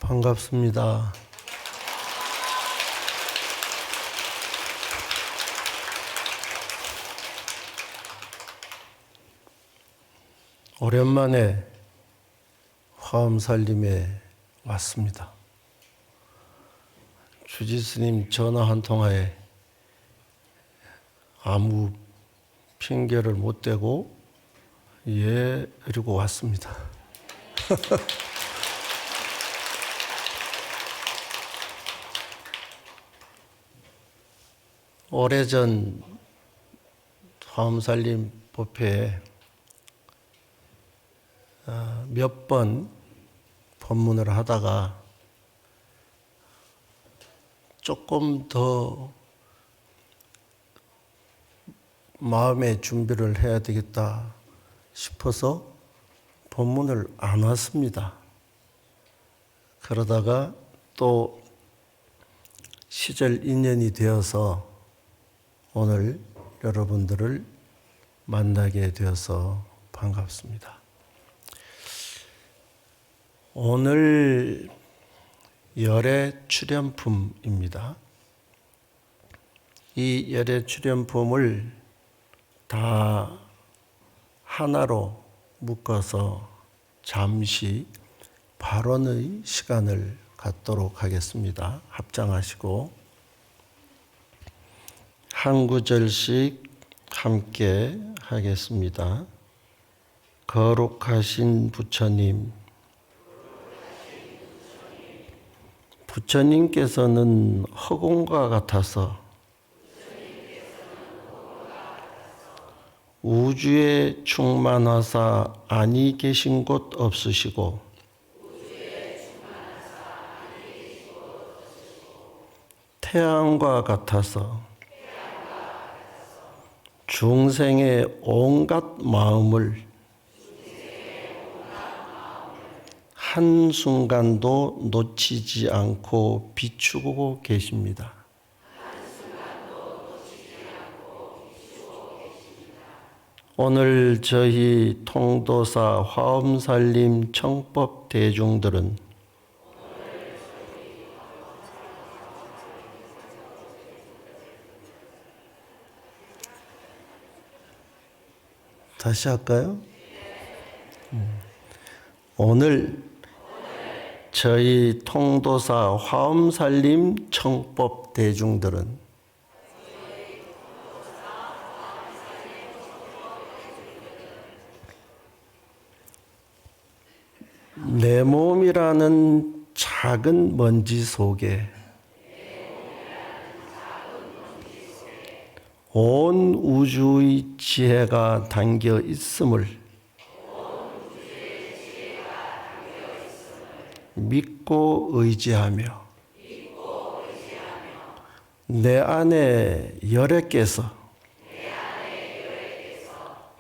반갑습니다. 오랜만에 화엄살림에 왔습니다. 주지스님 전화 한 통화에 아무 핑계를 못 대고 이러고 왔습니다. 오래전 화엄살림 법회에 몇 번 법문을 하다가 조금 더 마음의 준비를 해야 되겠다 싶어서 법문을 안 왔습니다. 그러다가 또 시절 인연이 되어서 오늘 여러분들을 만나게 되어서 반갑습니다. 오늘 열애 출연품입니다. 이 열애 출연품을 다 하나로 묶어서 잠시 발언의 시간을 갖도록 하겠습니다. 합장하시고 한 구절씩 함께 하겠습니다. 거룩하신 부처님, 부처님께서는 허공과 같아서 우주에 충만하사 아니 계신 곳 없으시고 태양과 같아서 중생의 온갖 마음을 한순간도 놓치지 않고 비추고 계십니다. 오늘 저희 통도사 화엄살림 청법 대중들은 다시 할까요? 오늘 저희 통도사 화엄살림 청법 대중들은 내 몸이라는 작은 먼지 속에 온 우주의 지혜가 담겨 있음을 믿고 의지하며 내 안에 열애께서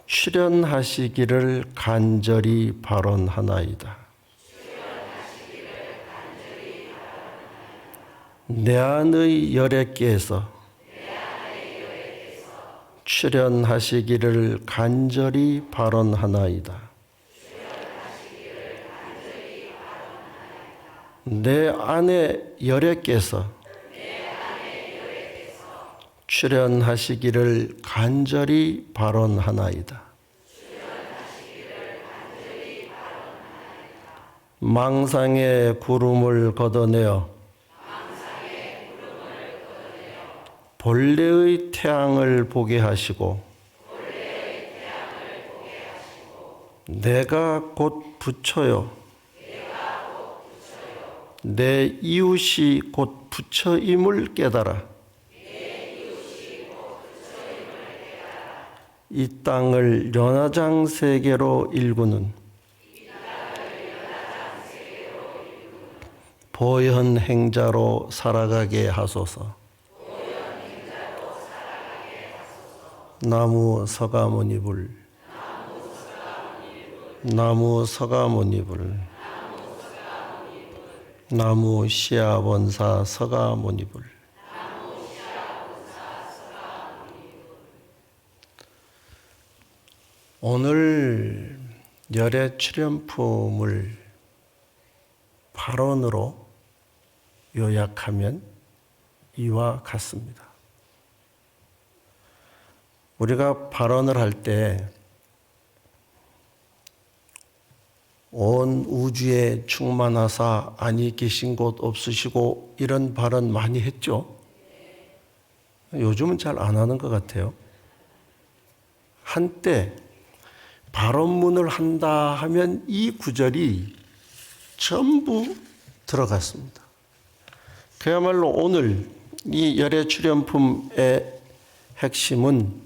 출현하시기를 간절히 발언하나이다. 내 안의 열애께서 출현하시기를 간절히 발언하나이다. 내 안에 열애께서 출현하시기를 간절히 발언하나이다. 망상의 구름을 걷어내어 본래의 태양을 보게 하시고 내가 곧 부처요 내 이웃이 곧 부처임을 깨달아 이 땅을 연화장 세계로 일구는 보현행자로 살아가게 하소서. 나무 서가모니불, 나무 서가모니불, 나무 시아본사 서가모니불. 오늘 열애 출연품을 발언으로 요약하면 이와 같습니다. 우리가 발언을 할 때 온 우주에 충만하사 아니 계신 곳 없으시고 이런 발언 많이 했죠. 요즘은 잘 안 하는 것 같아요. 한때 발언문을 한다 하면 이 구절이 전부 들어갔습니다. 그야말로 오늘 이 열애 출연품의 핵심은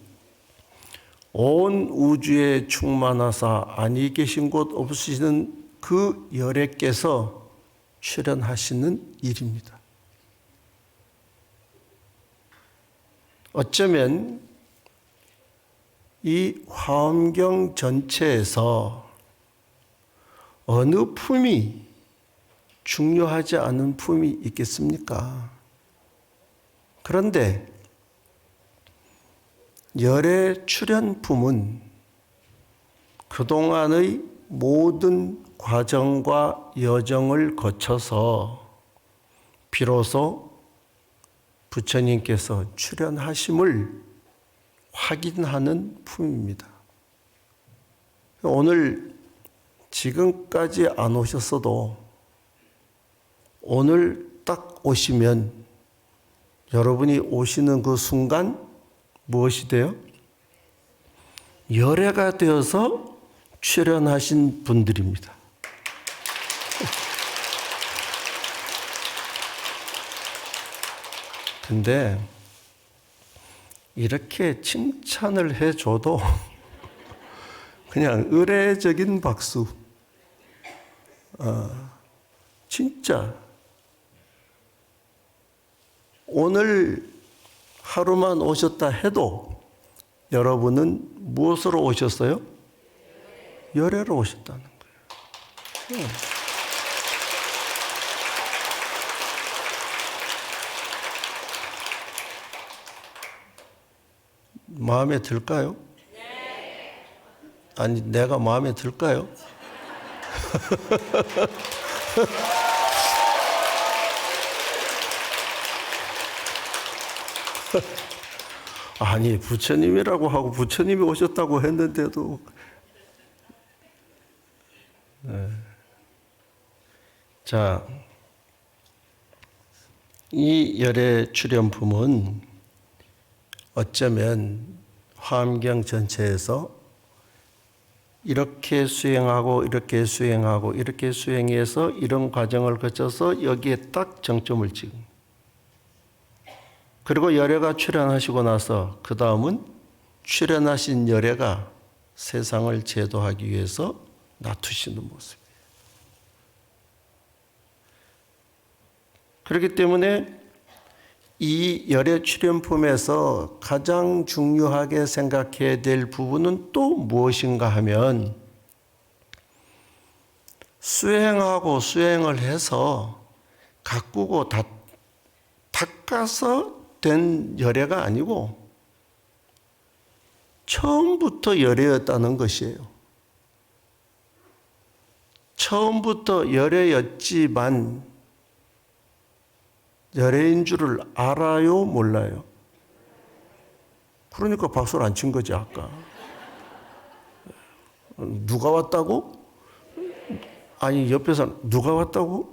온 우주에 충만하사 아니 계신 곳 없으시는 그 열애께서 출연하시는 일입니다. 어쩌면 이 화엄경 전체에서 어느 품이 중요하지 않은 품이 있겠습니까? 그런데 열애 출연품은 그동안의 모든 과정과 여정을 거쳐서 비로소 부처님께서 출연하심을 확인하는 품입니다. 오늘 지금까지 안 오셨어도 오늘 딱 오시면 여러분이 오시는 그 순간 무엇이 돼요? 열애가 되어서 출연하신 분들입니다. 근데 이렇게 칭찬을 해줘도 그냥 의례적인 박수. 진짜 오늘 하루만 오셨다 해도 여러분은 무엇으로 오셨어요? 열애로 오셨다는 거예요. 마음에 들까요? 아니, 내가 마음에 들까요? 아니, 부처님이라고 하고 부처님이 오셨다고 했는데도. 네. 자, 이 열애 출연품은 어쩌면 화엄경 전체에서 이렇게 수행하고 이렇게 수행하고 이렇게 수행해서 이런 과정을 거쳐서 여기에 딱 정점을 찍은. 그리고 열애가 출현하시고 나서 그 다음은 출현하신 열애가 세상을 제도하기 위해서 놔두시는 모습이에요. 그렇기 때문에 이 열애 출연품에서 가장 중요하게 생각해야 될 부분은 또 무엇인가 하면 수행하고 수행을 해서 가꾸고 닦아서 된 열애가 아니고 처음부터 열애였다는 것이에요. 처음부터 열애였지만 열애인 줄을 알아요, 몰라요? 그러니까 박수를 안 친 거지, 아까. 누가 왔다고? 아니, 옆에서 누가 왔다고?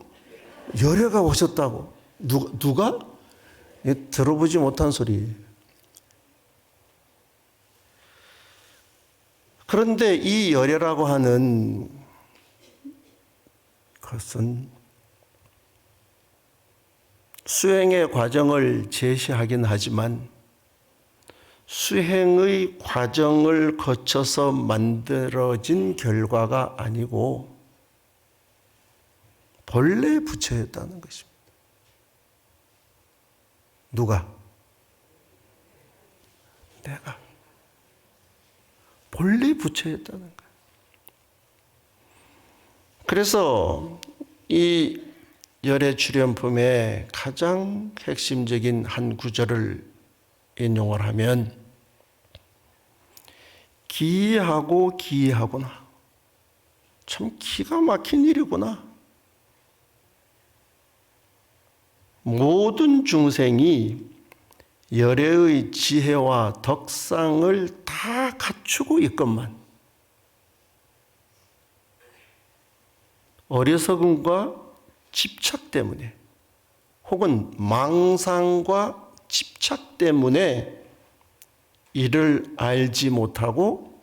열애가 오셨다고. 누가? 들어보지 못한 소리. 그런데 이 열애라고 하는 것은 수행의 과정을 제시하긴 하지만 수행의 과정을 거쳐서 만들어진 결과가 아니고 본래 부처였다는 것입니다. 누가? 내가. 본래 부처였다는 거예요. 그래서 이 열애 출연품의 가장 핵심적인 한 구절을 인용을 하면 기이하고 기이하구나. 참 기가 막힌 일이구나. 모든 중생이 열애의 지혜와 덕상을 다 갖추고 있건만 어리석음과 집착 때문에 혹은 망상과 집착 때문에 이를 알지 못하고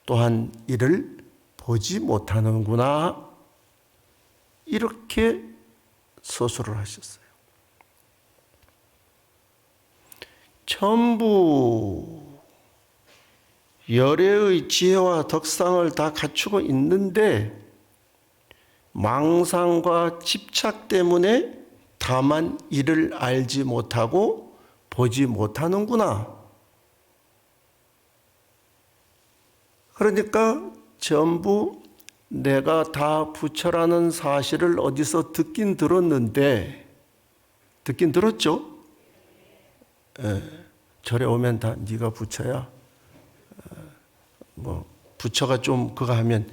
또한 이를 보지 못하는구나, 이렇게 서술을 하셨어요. 전부 열애의 지혜와 덕상을 다 갖추고 있는데 망상과 집착 때문에 다만 이를 알지 못하고 보지 못하는구나. 그러니까 전부 내가 다 부처라는 사실을 어디서 듣긴 들었는데, 듣긴 들었죠? 절에 오면 다 네가 부처야. 뭐 부처가 좀 그거 하면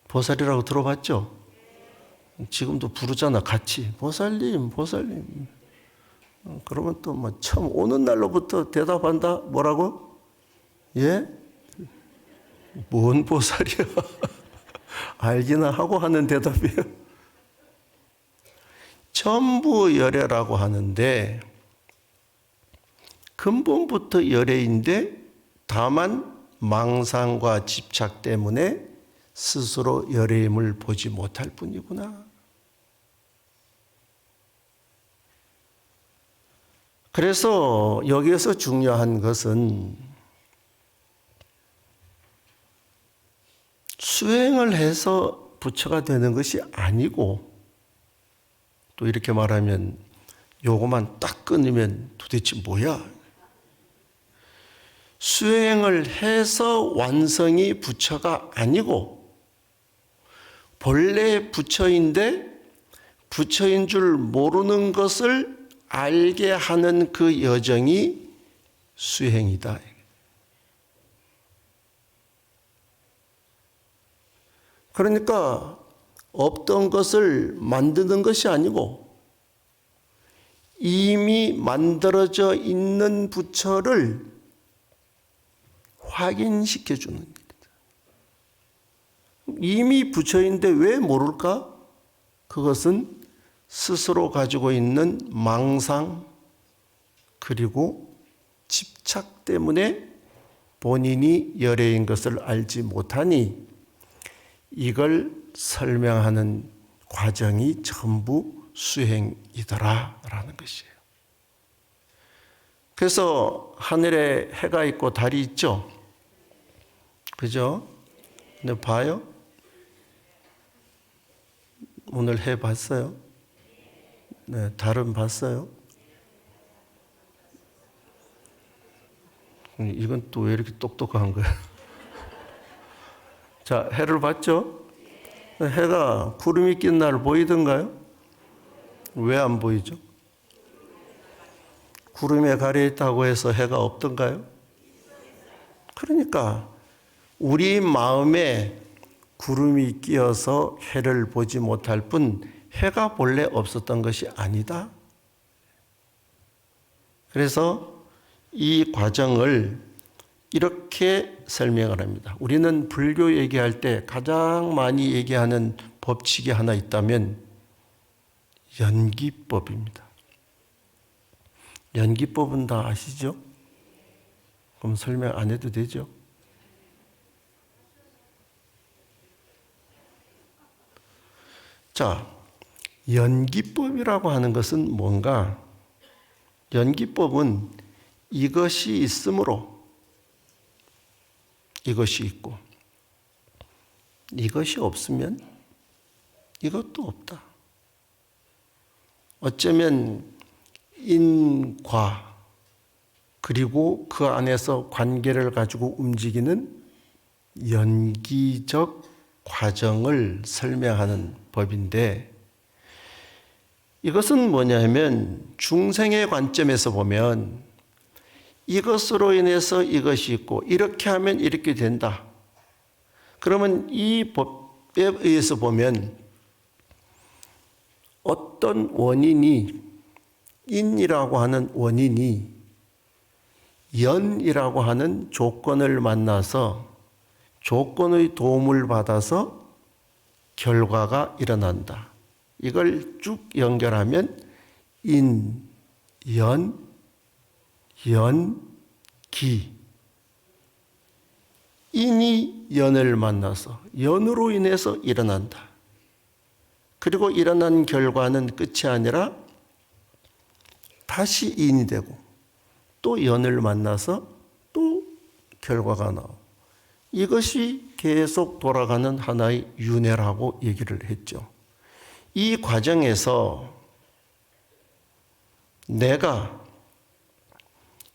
보살이라고 들어봤죠? 지금도 부르잖아, 같이. 보살님, 보살님. 그러면 또 뭐 처음 오는 날로부터 대답한다. 뭐라고? 예? 뭔 보살이야? 알기나 하고 하는 대답이에요. 전부 열애라고 하는데 근본부터 열애인데 다만 망상과 집착 때문에 스스로 열애임을 보지 못할 뿐이구나. 그래서 여기에서 중요한 것은 수행을 해서 부처가 되는 것이 아니고, 또 이렇게 말하면 요거만 딱 끊으면 도대체 뭐야? 수행을 해서 완성이 부처가 아니고 본래 부처인데 부처인 줄 모르는 것을 알게 하는 그 여정이 수행이다. 그러니까 없던 것을 만드는 것이 아니고 이미 만들어져 있는 부처를 확인시켜 주는 일이다. 이미 부처인데 왜 모를까? 그것은 스스로 가지고 있는 망상 그리고 집착 때문에 본인이 열애인 것을 알지 못하니 이걸 설명하는 과정이 전부 수행이더라라는 것이에요. 그래서 하늘에 해가 있고 달이 있죠? 그죠? 근데 봐요? 오늘 해 봤어요? 네, 달은 봤어요? 이건 또 왜 이렇게 똑똑한 거야? 자, 해를 봤죠? 해가 구름이 낀 날 보이던가요? 왜 안 보이죠? 구름에 가려 있다고 해서 해가 없던가요? 그러니까 우리 마음에 구름이 끼어서 해를 보지 못할 뿐 해가 본래 없었던 것이 아니다. 그래서 이 과정을 이렇게 설명을 합니다. 우리는 불교 얘기할 때 가장 많이 얘기하는 법칙이 하나 있다면 연기법입니다. 연기법은 다 아시죠? 그럼 설명 안 해도 되죠? 자, 연기법이라고 하는 것은 뭔가? 연기법은 이것이 있으므로 이것이 있고 이것이 없으면 이것도 없다. 어쩌면 인과 그리고 그 안에서 관계를 가지고 움직이는 연기적 과정을 설명하는 법인데, 이것은 뭐냐면 중생의 관점에서 보면 이것으로 인해서 이것이 있고 이렇게 하면 이렇게 된다. 그러면 이 법에 의해서 보면 어떤 원인이, 인이라고 하는 원인이 연이라고 하는 조건을 만나서 조건의 도움을 받아서 결과가 일어난다. 이걸 쭉 연결하면 인, 연, 기. 인이 연을 만나서 연으로 인해서 일어난다. 그리고 일어난 결과는 끝이 아니라 다시 인이 되고 또 연을 만나서 또 결과가 나오고 이것이 계속 돌아가는 하나의 윤회라고 얘기를 했죠. 이 과정에서 내가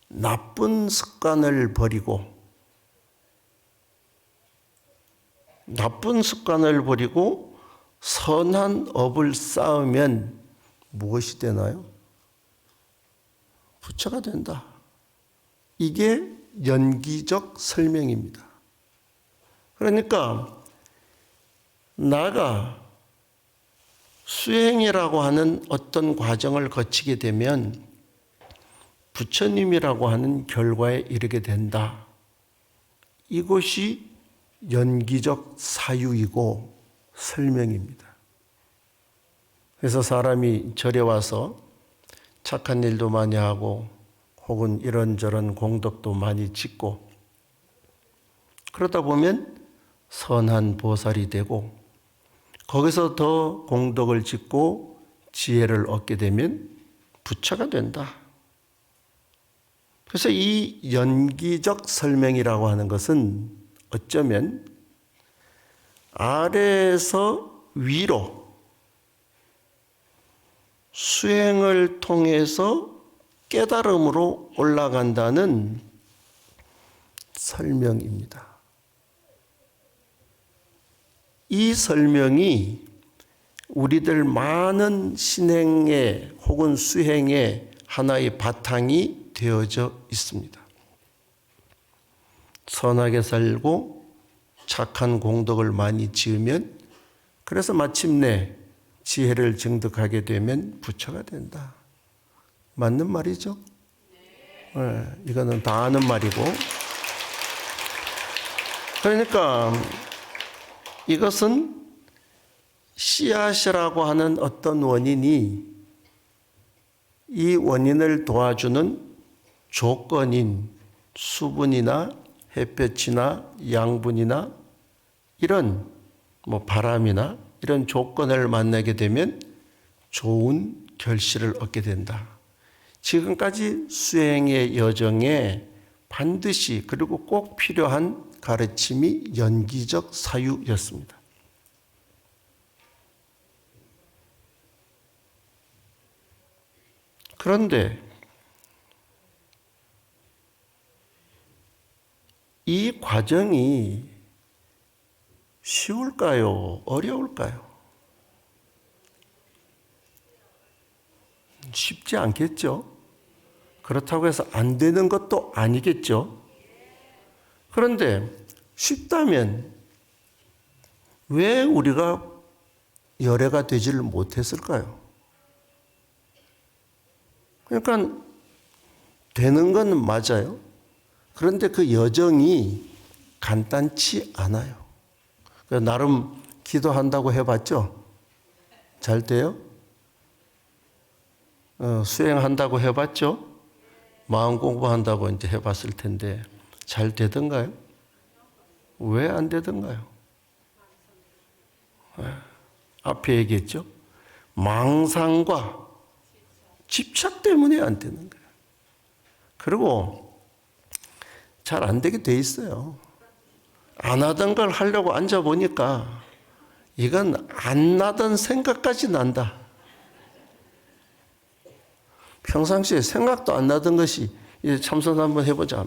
나쁜 습관을 버리고 선한 업을 쌓으면 무엇이 되나요? 부처가 된다. 이게 연기적 설명입니다. 그러니까 나가 수행이라고 하는 어떤 과정을 거치게 되면 부처님이라고 하는 결과에 이르게 된다. 이것이 연기적 사유이고 설명입니다. 그래서 사람이 절에 와서 착한 일도 많이 하고 혹은 이런저런 공덕도 많이 짓고 그러다 보면 선한 보살이 되고 거기서 더 공덕을 짓고 지혜를 얻게 되면 부처가 된다. 그래서 이 연기적 설명이라고 하는 것은 어쩌면 아래에서 위로 수행을 통해서 깨달음으로 올라간다는 설명입니다. 이 설명이 우리들 많은 신행에 혹은 수행의 하나의 바탕이 되어져 있습니다. 선하게 살고 착한 공덕을 많이 지으면 그래서 마침내 지혜를 증득하게 되면 부처가 된다. 맞는 말이죠? 네, 이거는 다 아는 말이고. 그러니까 이것은 씨앗이라고 하는 어떤 원인이 이 원인을 도와주는 조건인 수분이나 햇볕이나 양분이나 이런 바람이나 이런 조건을 만나게 되면 좋은 결실을 얻게 된다. 지금까지 수행의 여정에 반드시 그리고 꼭 필요한 가르침이 연기적 사유였습니다. 그런데 이 과정이 쉬울까요? 어려울까요? 쉽지 않겠죠? 그렇다고 해서 안 되는 것도 아니겠죠? 그런데 쉽다면 왜 우리가 열애가 되지를 못했을까요? 그러니까 되는 건 맞아요. 그런데 그 여정이 간단치 않아요. 나름 기도한다고 해봤죠? 잘 돼요? 수행한다고 해봤죠? 마음 공부한다고 이제 해봤을 텐데 잘 되던가요? 왜 안 되던가요? 앞에 얘기했죠? 망상과 집착 때문에 안 되는 거예요. 그리고 잘 안 되게 돼 있어요. 안 하던 걸 하려고 앉아보니까 이건 안 나던 생각까지 난다. 평상시에 생각도 안 나던 것이 이제 참선 한번 해보자.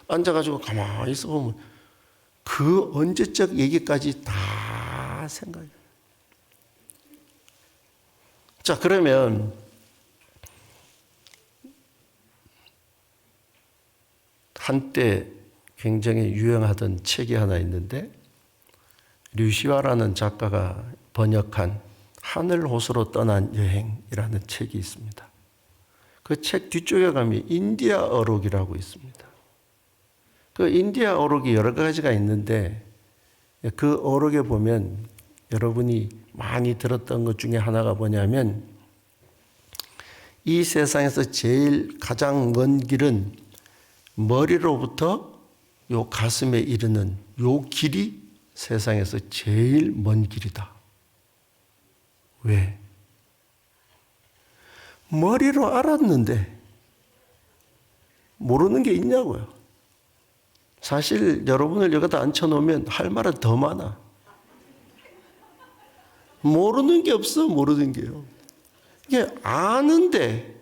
앉아가지고 가만히 있어 보면 그 언제적 얘기까지 다 생각이. 자, 그러면 한때 굉장히 유행하던 책이 하나 있는데 류시화라는 작가가 번역한 하늘 호수로 떠난 여행이라는 책이 있습니다. 그 책 뒤쪽에 가면 인디아 어록이라고 있습니다. 그 인디아 어록이 여러 가지가 있는데 그 어록에 보면 여러분이 많이 들었던 것 중에 하나가 뭐냐면 이 세상에서 제일 가장 먼 길은 머리로부터 요 가슴에 이르는 요 길이 세상에서 제일 먼 길이다. 왜? 머리로 알았는데 모르는 게 있냐고요. 사실 여러분을 여기다 앉혀놓으면 할 말은 더 많아. 모르는 게 없어, 모르는 게요. 이게 아는데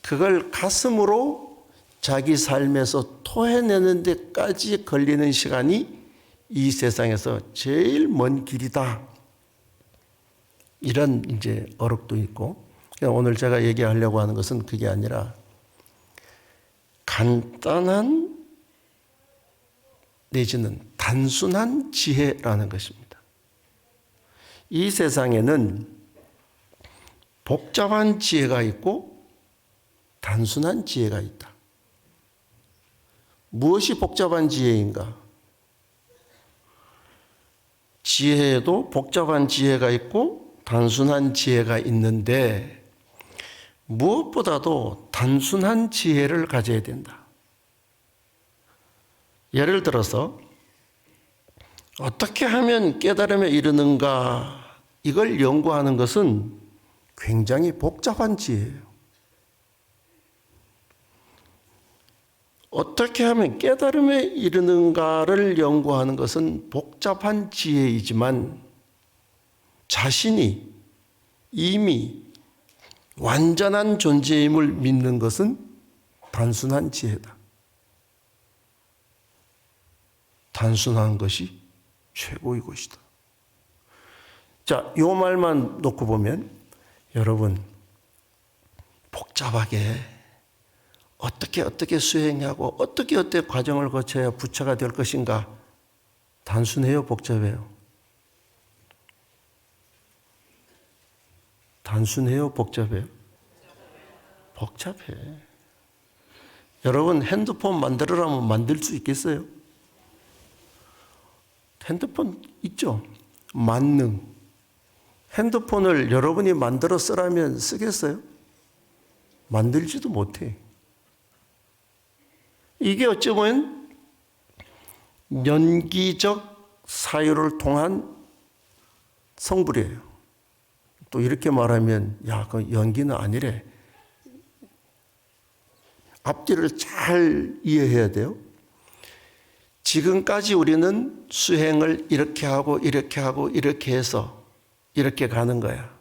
그걸 가슴으로 자기 삶에서 토해내는 데까지 걸리는 시간이 이 세상에서 제일 먼 길이다. 이런 이제 어록도 있고, 오늘 제가 얘기하려고 하는 것은 그게 아니라 간단한 내지는 단순한 지혜라는 것입니다. 이 세상에는 복잡한 지혜가 있고 단순한 지혜가 있다. 무엇이 복잡한 지혜인가? 지혜에도 복잡한 지혜가 있고 단순한 지혜가 있는데 무엇보다도 단순한 지혜를 가져야 된다. 예를 들어서 어떻게 하면 깨달음에 이르는가 이걸 연구하는 것은 굉장히 복잡한 지혜예요. 어떻게 하면 깨달음에 이르는가를 연구하는 것은 복잡한 지혜이지만 자신이 이미 완전한 존재임을 믿는 것은 단순한 지혜다. 단순한 것이 최고의 것이다. 자, 이 말만 놓고 보면 여러분 복잡하게 어떻게 수행하고 어떻게 과정을 거쳐야 부처가 될 것인가? 단순해요, 복잡해요? 단순해요, 복잡해요? 복잡해. 여러분 핸드폰 만들으라면 만들 수 있겠어요? 핸드폰 있죠? 만능. 핸드폰을 여러분이 만들어 쓰라면 쓰겠어요? 만들지도 못해. 이게 어쩌면 연기적 사유를 통한 성불이에요. 또 이렇게 말하면 그 연기는 아니래. 앞뒤를 잘 이해해야 돼요. 지금까지 우리는 수행을 이렇게 하고 이렇게 하고 이렇게 해서 이렇게 가는 거야.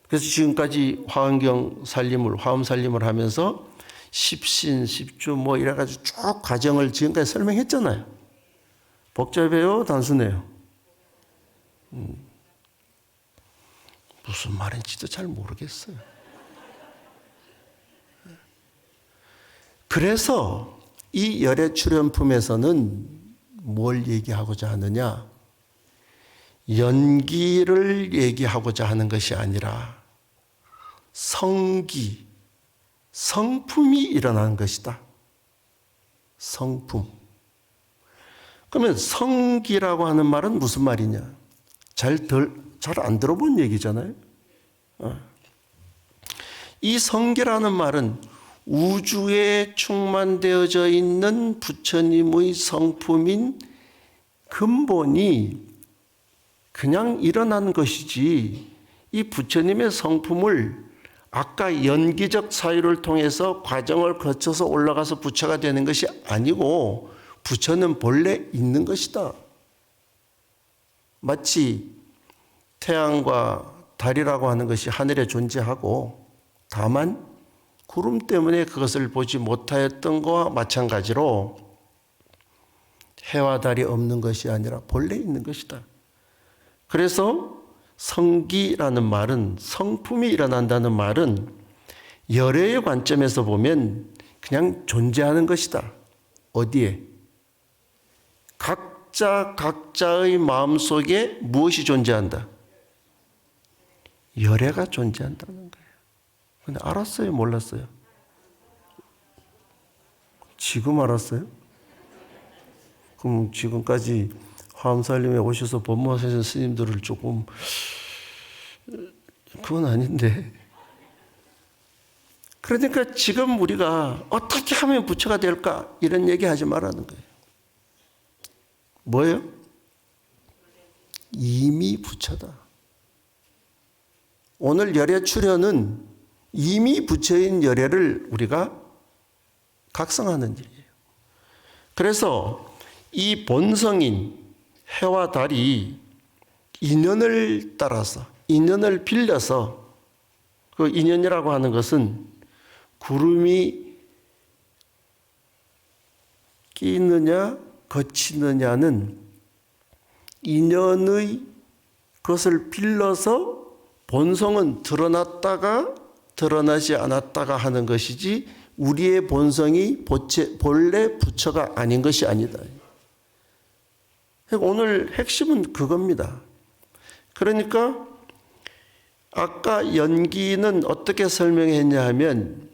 그래서 지금까지 화엄경 살림을, 화엄 살림을 하면서 십신, 십주 뭐 이래가지고 쭉 과정을 지금까지 설명했잖아요. 복잡해요? 단순해요? 무슨 말인지도 잘 모르겠어요. 그래서 이 열애 출연품에서는 뭘 얘기하고자 하느냐? 연기를 얘기하고자 하는 것이 아니라 성기, 성품이 일어나는 것이다. 성품. 그러면 성기라고 하는 말은 무슨 말이냐? 잘 안 들어본 얘기잖아요. 이 성기라는 말은 우주에 충만되어져 있는 부처님의 성품인 근본이 그냥 일어난 것이지, 이 부처님의 성품을 아까 연기적 사유를 통해서 과정을 거쳐서 올라가서 부처가 되는 것이 아니고 부처는 본래 있는 것이다. 마치 태양과 달이라고 하는 것이 하늘에 존재하고 다만 구름 때문에 그것을 보지 못하였던 것과 마찬가지로 해와 달이 없는 것이 아니라 본래 있는 것이다. 그래서 성기라는 말은, 성품이 일어난다는 말은 열애의 관점에서 보면 그냥 존재하는 것이다. 어디에? 각자의 마음속에 무엇이 존재한다? 열애가 존재한다는 거예요. 근데 알았어요? 몰랐어요? 지금 알았어요? 그럼 지금까지 화엄살림에 오셔서 법무하시는 스님들을 조금, 그건 아닌데. 그러니까 지금 우리가 어떻게 하면 부처가 될까? 이런 얘기 하지 말라는 거예요. 뭐예요? 이미 부처다. 오늘 열애 출현은 이미 부처인 열애를 우리가 각성하는 일이에요. 그래서 이 본성인 해와 달이 인연을 따라서, 인연을 빌려서, 그 인연이라고 하는 것은 구름이 끼느냐 거치느냐는 인연의 것을 빌려서 본성은 드러났다가 드러나지 않았다가 하는 것이지 우리의 본성이 본래 부처가 아닌 것이 아니다. 오늘 핵심은 그겁니다. 그러니까 아까 연기는 어떻게 설명했냐 하면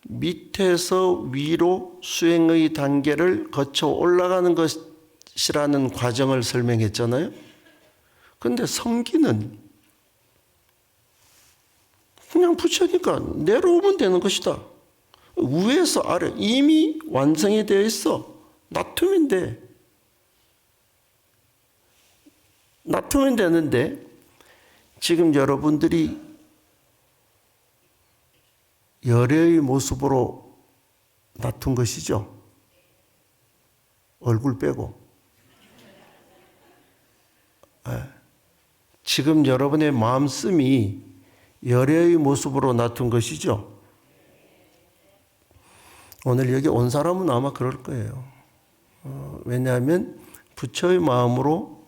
밑에서 위로 수행의 단계를 거쳐 올라가는 것이라는 과정을 설명했잖아요. 그런데 성기는 그냥 부처니까 내려오면 되는 것이다. 위에서 아래 이미 완성이 되어 있어. 놔두면 돼. 놔두면 되는데 지금 여러분들이 열애의 모습으로 놔둔 것이죠. 얼굴 빼고. 지금 여러분의 마음씀이 열애의 모습으로 놔둔 것이죠. 오늘 여기 온 사람은 아마 그럴 거예요. 왜냐하면 부처의 마음으로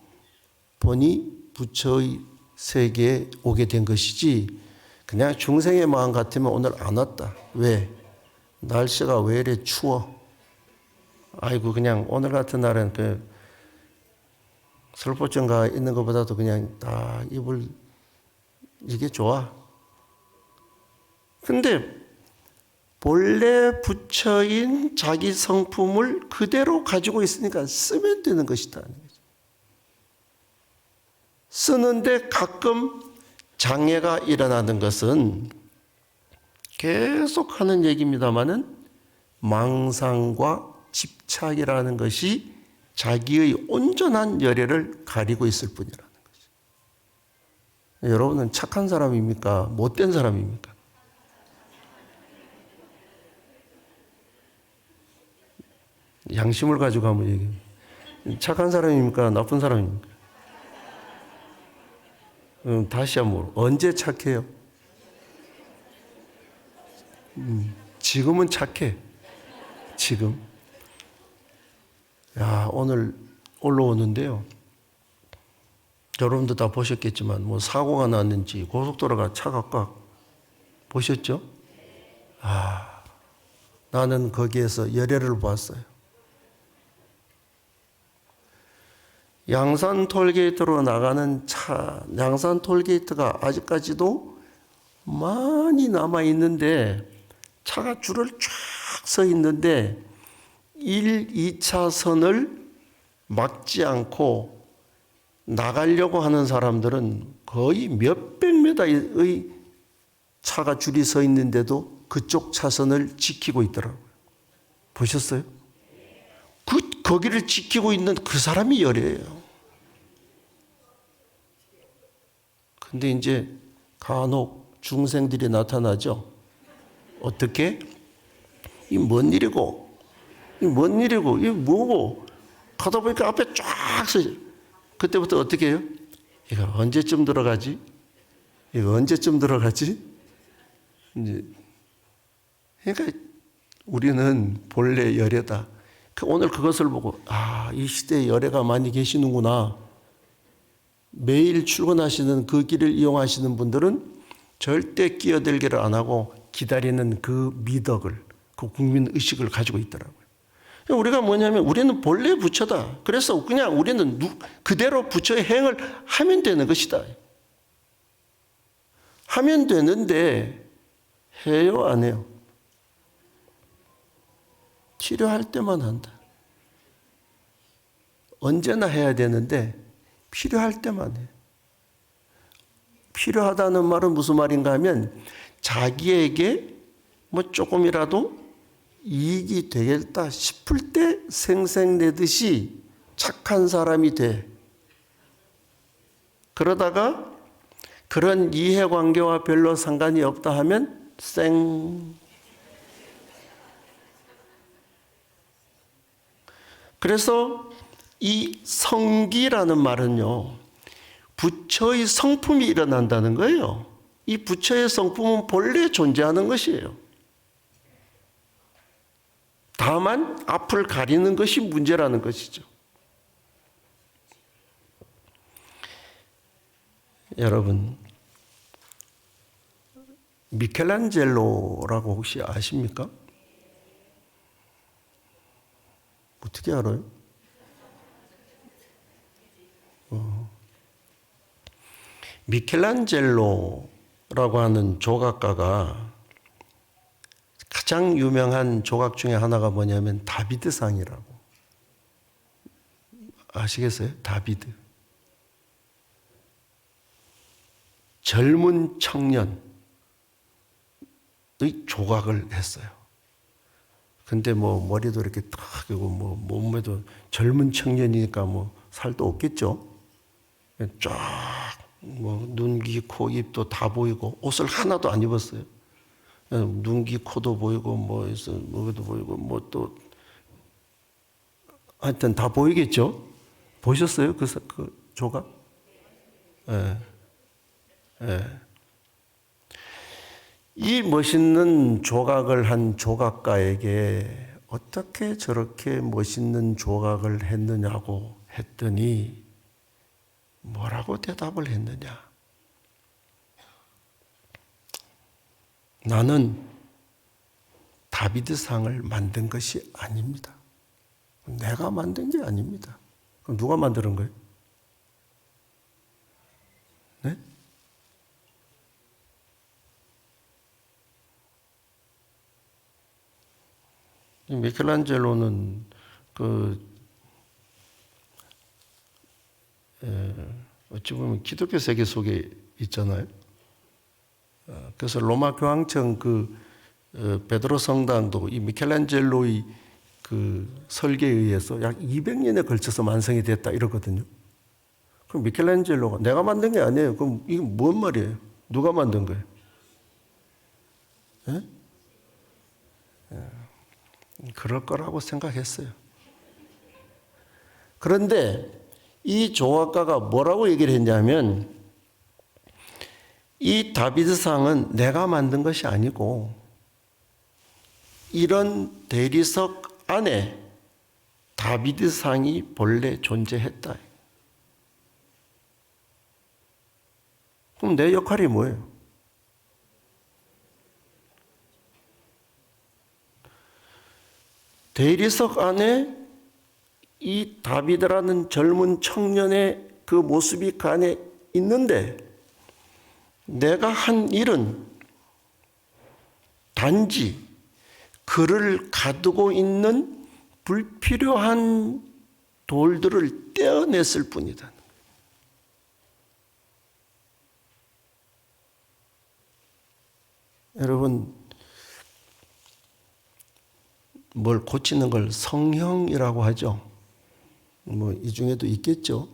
보니 부처의 세계에 오게 된 것이지 그냥 중생의 마음 같으면 오늘 안 왔다. 왜? 날씨가 왜 이래 추워? 아이고 그냥 오늘 같은 날은 그 설보증 가 있는 것보다도 그냥 다 입을 이게 좋아. 근데 본래 부처인 자기 성품을 그대로 가지고 있으니까 쓰면 되는 것이다. 쓰는데 가끔 장애가 일어나는 것은 계속 하는 얘기입니다마는 망상과 집착이라는 것이 자기의 온전한 열애를 가리고 있을 뿐이라는 것이죠. 여러분은 착한 사람입니까? 못된 사람입니까? 양심을 가지고 한번 얘기해요. 착한 사람입니까? 나쁜 사람입니까? 다시 한번 언제 착해요? 지금은 착해. 지금. 야, 오늘 올라오는데요. 여러분도 다 보셨겠지만 뭐 사고가 났는지 고속도로가 차가 꽉 보셨죠? 나는 거기에서 열애를 봤어요. 양산 톨게이트로 나가는 차, 양산 톨게이트가 아직까지도 많이 남아 있는데 차가 줄을 쫙 서 있는데 1, 2차선을 막지 않고 나가려고 하는 사람들은 거의 몇백 미터의 차가 줄이 서 있는데도 그쪽 차선을 지키고 있더라고요. 보셨어요? 거기를 지키고 있는 그 사람이 열애예요. 근데 이제 간혹 중생들이 나타나죠. 어떻게? 이 뭔 일이고? 이 뭔 일이고? 이 뭐고? 가다 보니까 앞에 쫙 서. 그때부터 어떻게 해요? 이거 언제쯤 들어가지? 이거 언제쯤 들어가지? 이제 그러니까 우리는 본래 열애다. 오늘 그것을 보고 이 시대에 열애가 많이 계시는구나. 매일 출근하시는 그 길을 이용하시는 분들은 절대 끼어들기를 안 하고 기다리는 그 미덕을, 그 국민의식을 가지고 있더라고요. 우리가 뭐냐면 우리는 본래 부처다. 그래서 그냥 우리는 그대로 부처의 행을 하면 되는 것이다. 하면 되는데 해요, 안 해요? 필요할 때만 한다. 언제나 해야 되는데 필요할 때만 해. 필요하다는 말은 무슨 말인가 하면 자기에게 뭐 조금이라도 이익이 되겠다 싶을 때 생색내듯이 착한 사람이 돼. 그러다가 그런 이해관계와 별로 상관이 없다 하면 쌩. 그래서 이 성기라는 말은요, 부처의 성품이 일어난다는 거예요. 이 부처의 성품은 본래 존재하는 것이에요. 다만 앞을 가리는 것이 문제라는 것이죠. 여러분, 미켈란젤로라고 혹시 아십니까? 어떻게 알아요? 미켈란젤로라고 하는 조각가가 가장 유명한 조각 중에 하나가 뭐냐면 다비드상이라고. 아시겠어요? 다비드. 젊은 청년의 조각을 했어요. 근데 뭐 머리도 이렇게 딱 하고 뭐 몸매도 젊은 청년이니까 뭐 살도 없겠죠. 쫙 뭐 눈, 귀, 코, 입도 다 보이고 옷을 하나도 안 입었어요. 눈, 귀, 코도 보이고 뭐도 보이고 뭐 또 하여튼 다 보이겠죠. 보셨어요? 그 조각? 예. 예. 이 멋있는 조각을 한 조각가에게 어떻게 저렇게 멋있는 조각을 했느냐고 했더니 뭐라고 대답을 했느냐? 나는 다비드상을 만든 것이 아닙니다. 내가 만든 게 아닙니다. 그럼 누가 만드는 거예요? 네? 미켈란젤로는 어찌 보면 기독교 세계 속에 있잖아요. 그래서 로마 교황청 베드로 성당도 이 미켈란젤로의 그 설계에 의해서 약 200년에 걸쳐서 완성이 됐다 이러거든요. 그럼 미켈란젤로가 내가 만든 게 아니에요. 그럼 이게 뭔 말이에요? 누가 만든 거예요? 예? 그럴 거라고 생각했어요. 그런데 이 조각가가 뭐라고 얘기를 했냐면 이 다비드상은 내가 만든 것이 아니고 이런 대리석 안에 다비드상이 본래 존재했다. 그럼 내 역할이 뭐예요? 대리석 안에 이 다비드라는 젊은 청년의 그 모습이 그 안에 있는데 내가 한 일은 단지 그를 가두고 있는 불필요한 돌들을 떼어냈을 뿐이다. 여러분, 뭘 고치는 걸 성형이라고 하죠. 뭐 이 중에도 있겠죠.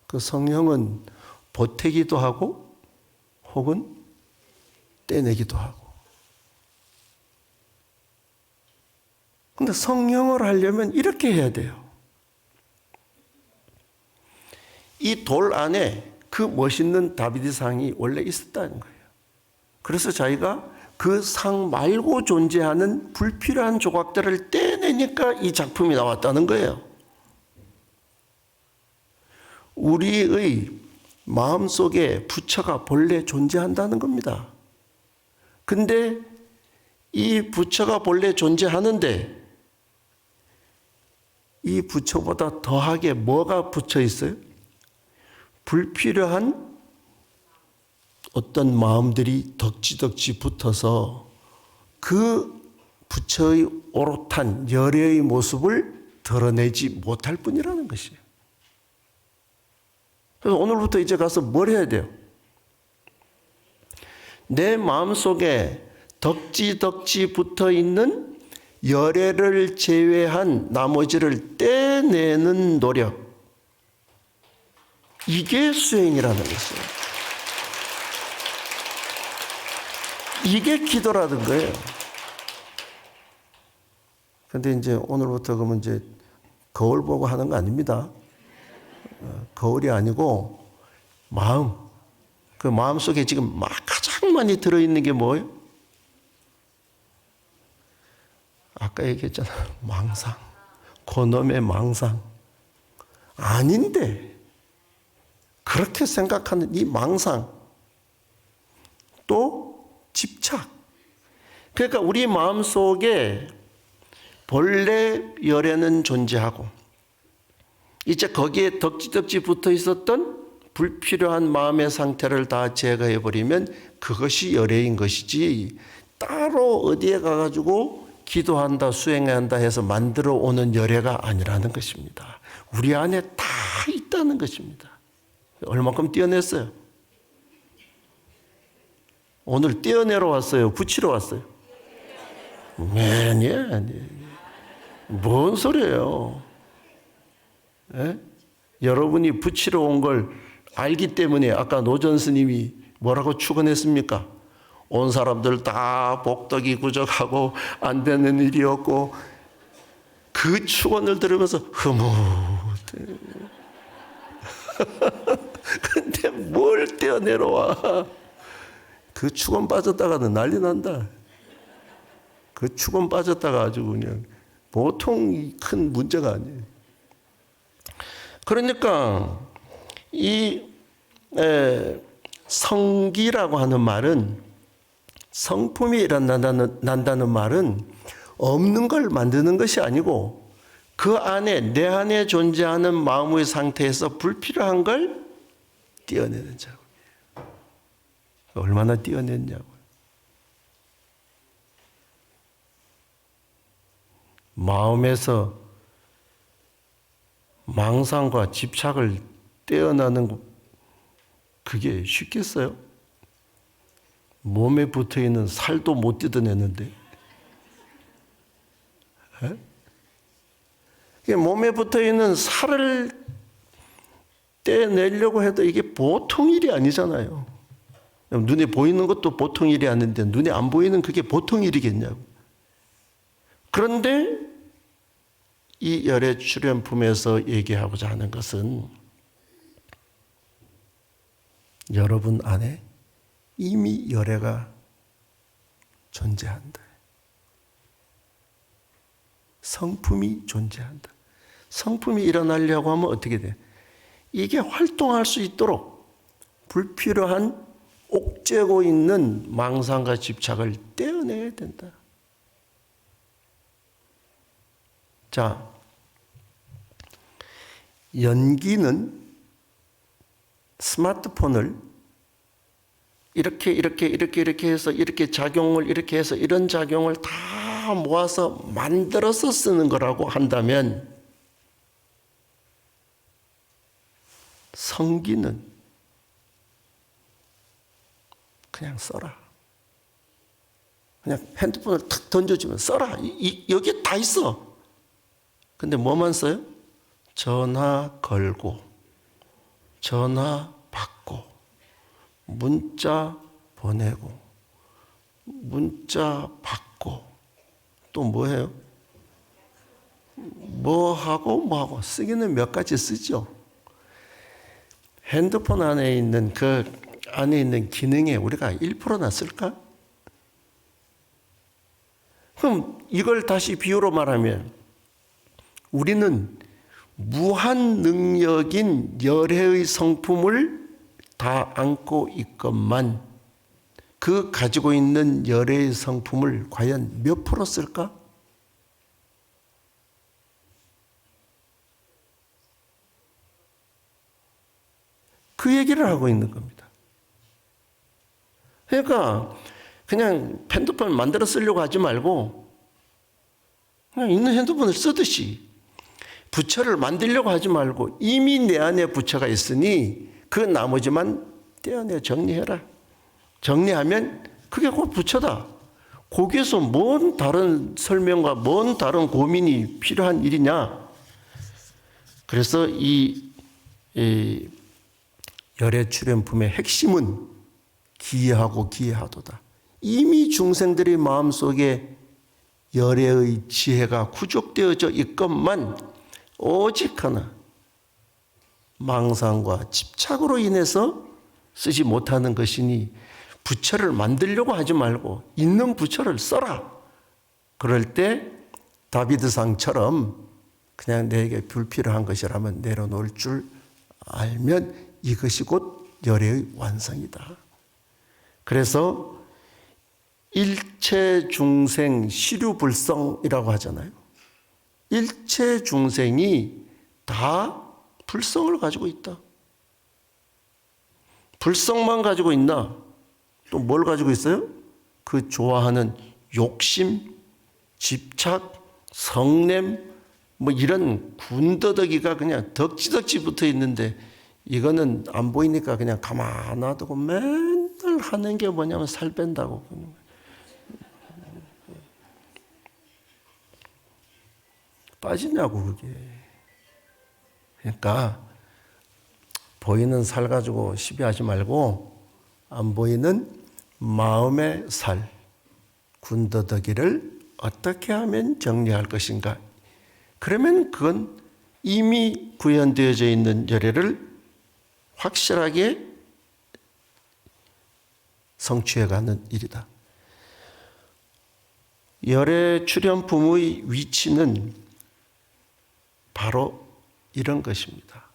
그 성형은 보태기도 하고 혹은 떼내기도 하고. 근데 성형을 하려면 이렇게 해야 돼요. 이 돌 안에 그 멋있는 다비드상이 원래 있었다는 거예요. 그래서 자기가 그 상 말고 존재하는 불필요한 조각들을 떼내니까 이 작품이 나왔다는 거예요. 우리의 마음속에 부처가 본래 존재한다는 겁니다. 근데 이 부처가 본래 존재하는데 이 부처보다 더하게 뭐가 붙어 있어요? 불필요한 어떤 마음들이 덕지덕지 붙어서 그 부처의 오롯한 열애의 모습을 드러내지 못할 뿐이라는 것이에요. 그래서 오늘부터 이제 가서 뭘 해야 돼요? 내 마음속에 덕지덕지 붙어있는 열애를 제외한 나머지를 떼내는 노력. 이게 수행이라는 것이에요. 이게 기도라는 거예요. 근데 이제 오늘부터 그러면 이제 거울 보고 하는 거 아닙니다. 거울이 아니고 마음. 그 마음 속에 지금 가장 많이 들어있는 게 뭐예요? 아까 얘기했잖아요. 망상. 그놈의 망상. 아닌데 그렇게 생각하는 이 망상. 또 집착. 그러니까 우리 마음 속에 본래 열애는 존재하고 이제 거기에 덕지덕지 붙어 있었던 불필요한 마음의 상태를 다 제거해버리면 그것이 열애인 것이지 따로 어디에 가가지고 기도한다 수행해야 한다 해서 만들어 오는 열애가 아니라는 것입니다. 우리 안에 다 있다는 것입니다. 얼마큼 떼어냈어요? 오늘 떼어내러 왔어요? 붙이러 왔어요? 아니. 뭔 소리예요? 예? 여러분이 붙이러 온 걸 알기 때문에 아까 노전 스님이 뭐라고 축원했습니까? 온 사람들 다 복덕이 구족하고 안 되는 일이 없고 그 축원을 들으면서 흐뭇해. 근데 뭘 떼어내러 와? 그 축원 빠졌다가는 난리 난다. 그 축원 빠졌다가 아주 그냥 보통 큰 문제가 아니에요. 그러니까 이 성기라고 하는 말은 성품이 일어난다는 말은 없는 걸 만드는 것이 아니고 그 안에 내 안에 존재하는 마음의 상태에서 불필요한 걸 떼어내는 작업이에요. 얼마나 떼어냈냐고요. 마음에서 망상과 집착을 떼어나는 거 그게 쉽겠어요? 몸에 붙어있는 살도 못 뜯어내는데. 몸에 붙어있는 살을 떼내려고 해도 이게 보통 일이 아니잖아요. 눈에 보이는 것도 보통 일이 아닌데 눈에 안 보이는 그게 보통 일이겠냐고. 그런데 이 열애 출현품에서 얘기하고자 하는 것은 여러분 안에 이미 열애가 존재한다. 성품이 존재한다. 성품이 일어나려고 하면 어떻게 돼? 이게 활동할 수 있도록 불필요한 옥죄고 있는 망상과 집착을 떼어내야 된다. 자, 연기는 스마트폰을 이렇게 해서 이렇게 작용을 이렇게 해서 이런 작용을 다 모아서 만들어서 쓰는 거라고 한다면 성기는 그냥 써라. 그냥 핸드폰을 탁 던져주면 써라. 여기에 다 있어. 근데 뭐만 써요? 전화 걸고, 전화 받고, 문자 보내고, 문자 받고, 또 뭐 해요? 뭐 하고 쓰기는 몇 가지 쓰죠. 핸드폰 안에 있는 그 안에 있는 기능에 우리가 1%나 쓸까? 그럼 이걸 다시 비유로 말하면 우리는 무한 능력인 열애의 성품을 다 안고 있건만 그 가지고 있는 열애의 성품을 과연 몇 프로 쓸까? 그 얘기를 하고 있는 겁니다. 그러니까 그냥 핸드폰 만들어 쓰려고 하지 말고 그냥 있는 핸드폰을 쓰듯이 부처를 만들려고 하지 말고 이미 내 안에 부처가 있으니 그 나머지만 떼어내 정리해라. 정리하면 그게 곧 부처다. 거기에서 뭔 다른 설명과 뭔 다른 고민이 필요한 일이냐. 그래서 이 열애 출현품의 핵심은 기하고 기하도다. 이미 중생들의 마음속에 열애의 지혜가 구족되어져 있건만 오직 하나 망상과 집착으로 인해서 쓰지 못하는 것이니 부처를 만들려고 하지 말고 있는 부처를 써라. 그럴 때 다비드상처럼 그냥 내게 불필요한 것이라면 내려놓을 줄 알면 이것이 곧 열애의 완성이다. 그래서 일체 중생 시류불성이라고 하잖아요. 일체 중생이 다 불성을 가지고 있다. 불성만 가지고 있나? 또 뭘 가지고 있어요? 그 좋아하는 욕심, 집착, 성냄, 뭐 이런 군더더기가 그냥 덕지덕지 붙어 있는데 이거는 안 보이니까 그냥 가만 놔두고 맨날 하는 게 뭐냐면 살 뺀다고. 빠지냐고 그게. 그러니까 보이는 살 가지고 시비하지 말고 안 보이는 마음의 살, 군더더기를 어떻게 하면 정리할 것인가. 그러면 그건 이미 구현되어져 있는 열애를 확실하게 성취해가는 일이다. 열애 출현품의 위치는 바로 이런 것입니다.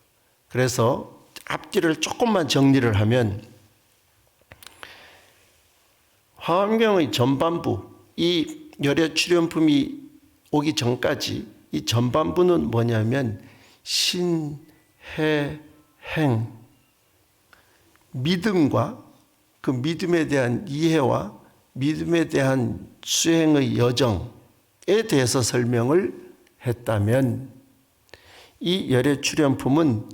그래서 앞뒤를 조금만 정리를 하면 화엄경의 전반부, 이 열애 출현품이 오기 전까지 이 전반부는 뭐냐면 신, 해, 행, 믿음과 그 믿음에 대한 이해와 믿음에 대한 수행의 여정에 대해서 설명을 했다면 이 열애 출현품은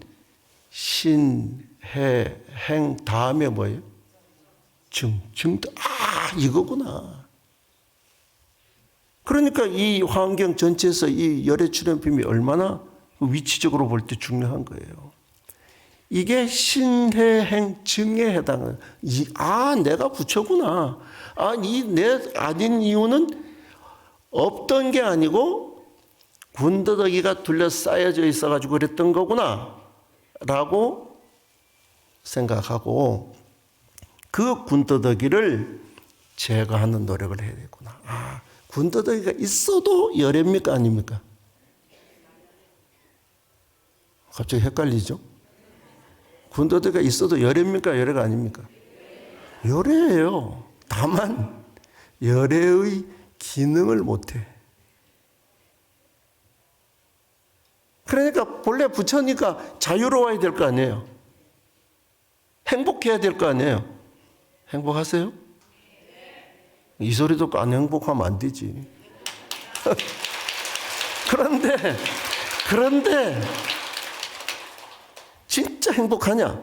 신, 해, 행 다음에 뭐예요? 정. 이거구나. 그러니까 이 화엄경 전체에서 이 열애 출현품이 얼마나 위치적으로 볼 때 중요한 거예요. 이게 신해행 증에 해당해요. 내가 부처구나. 내 아닌 이유는 없던 게 아니고 군더더기가 둘러싸여져 있어가지고 그랬던 거구나. 라고 생각하고 그 군더더기를 제거하는 노력을 해야 되구나. 군더더기가 있어도 열애입니까? 아닙니까? 갑자기 헷갈리죠? 군더더기가 있어도 열애입니까? 열애가 아닙니까? 열애예요. 다만 열애의 기능을 못해. 그러니까 본래 부처니까 자유로워야 될 거 아니에요. 행복해야 될 거 아니에요. 행복하세요? 이 소리 듣고 안 행복하면 안 되지. 그런데 진짜 행복하냐?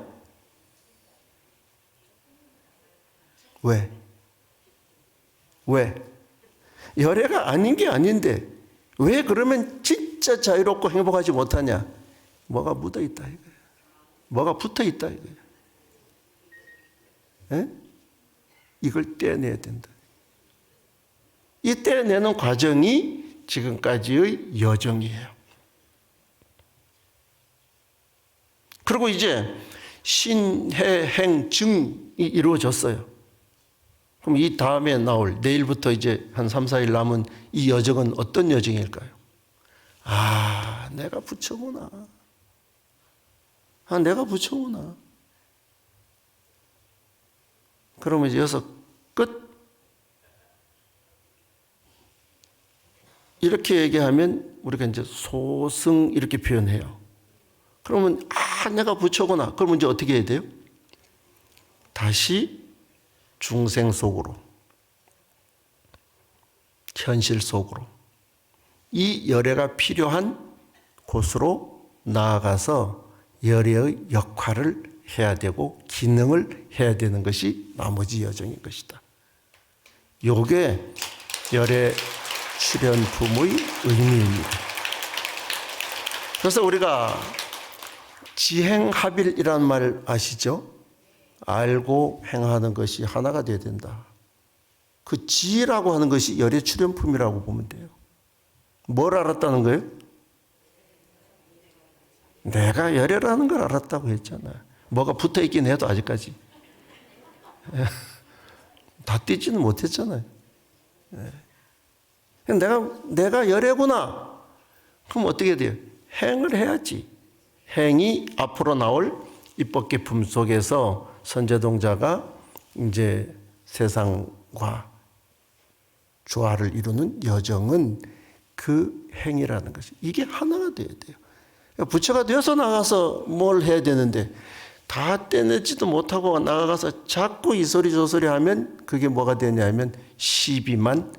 왜? 열애가 아닌 게 아닌데 왜 그러면 진짜 자유롭고 행복하지 못하냐? 뭐가 묻어 있다 이거예요. 뭐가 붙어 있다 이거예요. 에? 이걸 떼어내야 된다. 이 떼어내는 과정이 지금까지의 여정이에요. 그리고 이제 신해행증이 이루어졌어요. 그럼 이 다음에 나올 내일부터 이제 한 3, 4일 남은 이 여정은 어떤 여정일까요? 내가 부처구나. 내가 부처구나. 그러면 이제 여기서 끝. 이렇게 얘기하면 우리가 이제 소승 이렇게 표현해요. 그러면 내가 부처구나. 그러면 이제 어떻게 해야 돼요? 다시 중생 속으로, 현실 속으로 이 열애가 필요한 곳으로 나아가서 열애의 역할을 해야 되고 기능을 해야 되는 것이 나머지 여정인 것이다. 요게 열애 출현품의 의미입니다. 그래서 우리가 지행합일이라는 말 아시죠? 알고 행하는 것이 하나가 되어야 된다. 그 지라고 하는 것이 열애 출현품이라고 보면 돼요. 뭘 알았다는 거예요? 내가 열애라는 걸 알았다고 했잖아요. 뭐가 붙어 있긴 해도 아직까지 다 띄지는 못했잖아요. 내가 열애구나. 그럼 어떻게 돼요? 행을 해야지. 행이 앞으로 나올 입법계품 속에서 선제동자가 이제 세상과 조화를 이루는 여정은 그 행이라는 것이 이게 하나가 돼야 돼요. 부처가 되어서 나가서 뭘 해야 되는데 다 떼내지도 못하고 나가서 자꾸 이 소리 저 소리 하면 그게 뭐가 되냐면 시비만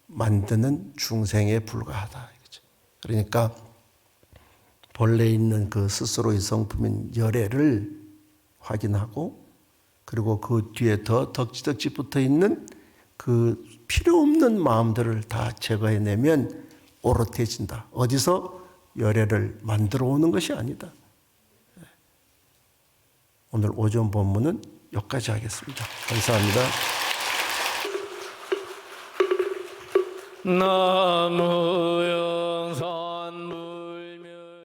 만드는 중생에 불과하다. 그러니까 본래 있는 그 스스로의 성품인 열애를 확인하고 그리고 그 뒤에 더 덕지덕지 붙어 있는 그 필요 없는 마음들을 다 제거해내면 오롯해진다. 어디서? 열애를 만들어 오는 것이 아니다. 오늘 오전 본문은 여기까지 하겠습니다. 감사합니다. 나무요